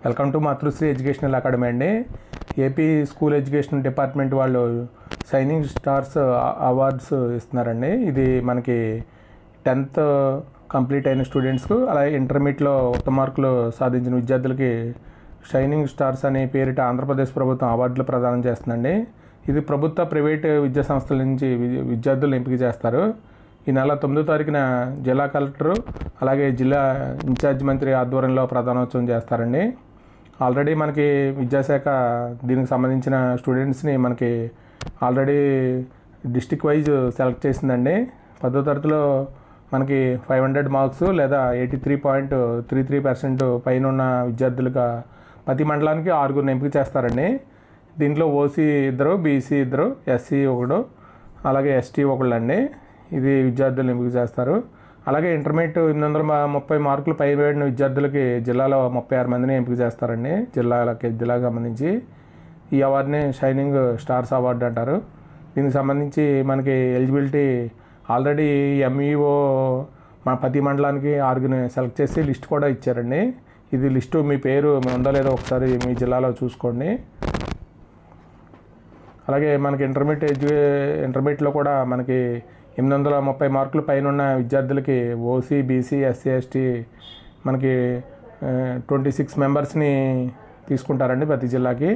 Welcome to Matrusri educational academy అండి. AP school education department వాళ్ళు shining stars awards ఇస్తున్నారండి. ఇది మనకి 10th కంప్లీట్ అయిన స్టూడెంట్స్కు, అలాగే ఇంటర్మీడియట్లో ఉత్తమ మార్కులు సాధించిన విద్యార్థులకి షైనింగ్ స్టార్స్ అనే పేరిట ఆంధ్రప్రదేశ్ ప్రభుత్వం అవార్డులు ప్రదానం చేస్తుందండి. ఇది ప్రభుత్వ ప్రైవేటు విద్యా సంస్థల నుంచి విద్యార్థులు ఎంపిక చేస్తారు. ఈ నెల 9వ తారీఖున జిల్లా కలెక్టరు అలాగే జిల్లా ఇన్ఛార్జ్ మంత్రి ఆధ్వర్యంలో ప్రధానోత్సవం చేస్తారండి. ఆల్రెడీ మనకి విద్యాశాఖ దీనికి సంబంధించిన స్టూడెంట్స్ని మనకి ఆల్రెడీ డిస్టిక్ వైజ్ సెలెక్ట్ చేసిందండి. 10వ తరగతిలో మనకి 500 మార్క్స్ లేదా 83.33% పైన ఉన్న విద్యార్థులుగా ప్రతి మండలానికి 6 ఎంపిక చేస్తారండి. దీంట్లో ఓసీ 2, బీసీ 2, ఎస్సీ 1, అలాగే ఎస్టీ 1 అండి. ఇది విద్యార్థులను ఎంపిక చేస్తారు. అలాగే ఇంటర్మీడియట్ 830 మార్కులు పైబడిన విద్యార్థులకి జిల్లాలో 36 మందిని ఎంపిక చేస్తారండి. జిల్లాకి సంబంధించి ఈ అవార్డుని షైనింగ్ స్టార్స్ అవార్డు అంటారు. దీనికి సంబంధించి మనకి ఎలిజిబిలిటీ ఆల్రెడీ ఎంఈఓ మన ప్రతి మండలానికి 6 సెలెక్ట్ చేసి లిస్ట్ కూడా ఇచ్చారండి. ఇది లిస్టు మీ పేరు ఉందో లేదో ఒకసారి మీ జిల్లాలో చూసుకోండి. అలాగే మనకి ఇంటర్మీడియట్లో కూడా మనకి 830 మార్కులు పైన ఉన్న విద్యార్థులకి ఓసీ, బీసీ, ఎస్సీ, ఎస్టీ మనకి 26 మెంబర్స్ని తీసుకుంటారండి. ప్రతి జిల్లాకి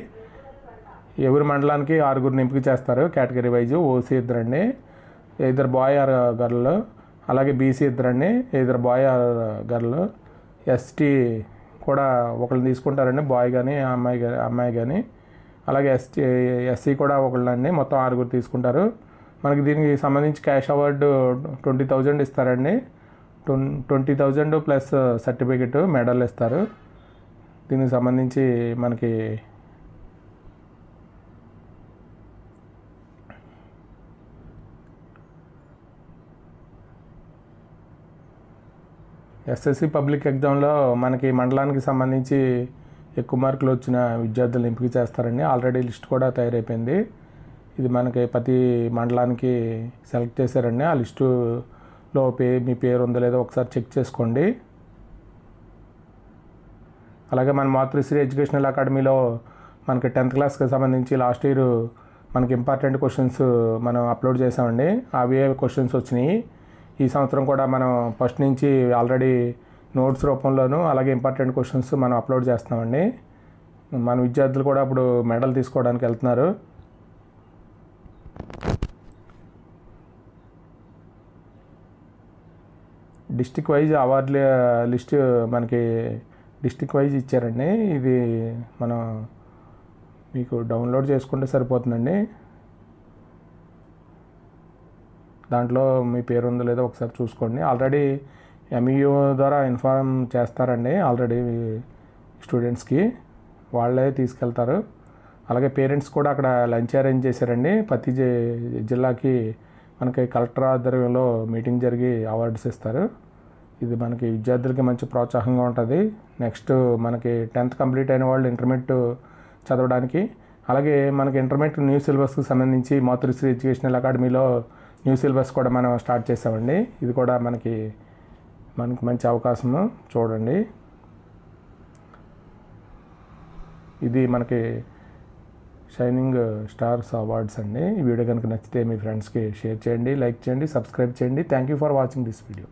ఎవరి మండలానికి 6 ఎంపిక చేస్తారు. కేటగిరీ వైజ్ ఓసీ 2 అండి, ఇద్దరు బాయ్ ఆర్ గర్ల్, అలాగే బీసీ 2 అండి, ఇద్దరు బాయ్ ఆర్ గర్ల్, ఎస్టీ కూడా ఒకరిని తీసుకుంటారండి, బాయ్ కానీ అమ్మాయి కానీ, అలాగే ఎస్సీ కూడా ఒకళ్ళండి. మొత్తం 6 తీసుకుంటారు. మనకి దీనికి సంబంధించి క్యాష్ అవార్డు 20,000 ఇస్తారండి. 20,000 ప్లస్ సర్టిఫికెట్, మెడల్ ఇస్తారు. దీనికి సంబంధించి మనకి ఎస్ఎస్సి పబ్లిక్ ఎగ్జామ్లో మనకి మండలానికి సంబంధించి ఎక్కువ మార్కులు వచ్చిన విద్యార్థులు ఎంపిక చేస్తారండి. ఆల్రెడీ లిస్ట్ కూడా తయారైపోయింది. ఇది మనకి ప్రతి మండలానికి సెలెక్ట్ చేశారండి. ఆ లిస్టులో మీ పేరు ఉందో లేదో ఒకసారి చెక్ చేసుకోండి. అలాగే మన మాతృశ్రీ ఎడ్యుకేషనల్ అకాడమీలో మనకి 10th క్లాస్కి సంబంధించి లాస్ట్ ఇయర్ మనకి ఇంపార్టెంట్ క్వశ్చన్స్ మనం అప్లోడ్ చేసామండి. అవే క్వశ్చన్స్ వచ్చినాయి. ఈ సంవత్సరం కూడా మనం ఫస్ట్ నుంచి ఆల్రెడీ నోట్స్ రూపంలోనూ అలాగే ఇంపార్టెంట్ క్వశ్చన్స్ మనం అప్లోడ్ చేస్తున్నామండి. మన విద్యార్థులు కూడా ఇప్పుడు మెడల్ తీసుకోవడానికి వెళ్తున్నారు. డిస్టిక్ వైజ్ అవార్డుల లిస్ట్ మనకి డిస్టిక్ వైజ్ ఇచ్చారండి. ఇది మనం మీకు డౌన్లోడ్ చేసుకుంటే సరిపోతుందండి. దాంట్లో మీ పేరు ఉందో లేదో ఒకసారి చూసుకోండి. ఆల్రెడీ ఎంఈఓ ద్వారా ఇన్ఫార్మ్ చేస్తారండి. ఆల్రెడీ స్టూడెంట్స్కి వాళ్ళే తీసుకెళ్తారు. అలాగే పేరెంట్స్ కూడా అక్కడ లంచ్ అరేంజ్ చేశారండి. ప్రతి జిల్లాకి మనకి కలెక్టర్ ఆధ్వర్యంలో మీటింగ్ జరిగి అవార్డ్స్ ఇస్తారు. ఇది మనకి విద్యార్థులకి మంచి ప్రోత్సాహంగా ఉంటుంది. నెక్స్ట్ మనకి 10th కంప్లీట్ అయిన వాళ్ళు ఇంటర్మీడియట్ చదవడానికి, అలాగే మనకి ఇంటర్మీడియట్ న్యూ సిలబస్కి సంబంధించి మాతృశ్రీ ఎడ్యుకేషనల్ అకాడమీలో న్యూ సిలబస్ కూడా మనం స్టార్ట్ చేసామండి. ఇది కూడా మనకి మంచి అవకాశము. చూడండి, ఇది మనకి షైనింగ్ స్టార్స్ అవార్డ్స్ అండి. ఈ వీడియో కనుక నచ్చితే మీ ఫ్రెండ్స్కి షేర్ చేయండి, లైక్ చేయండి, సబ్స్క్రైబ్ చేయండి. Thank you for watching this video.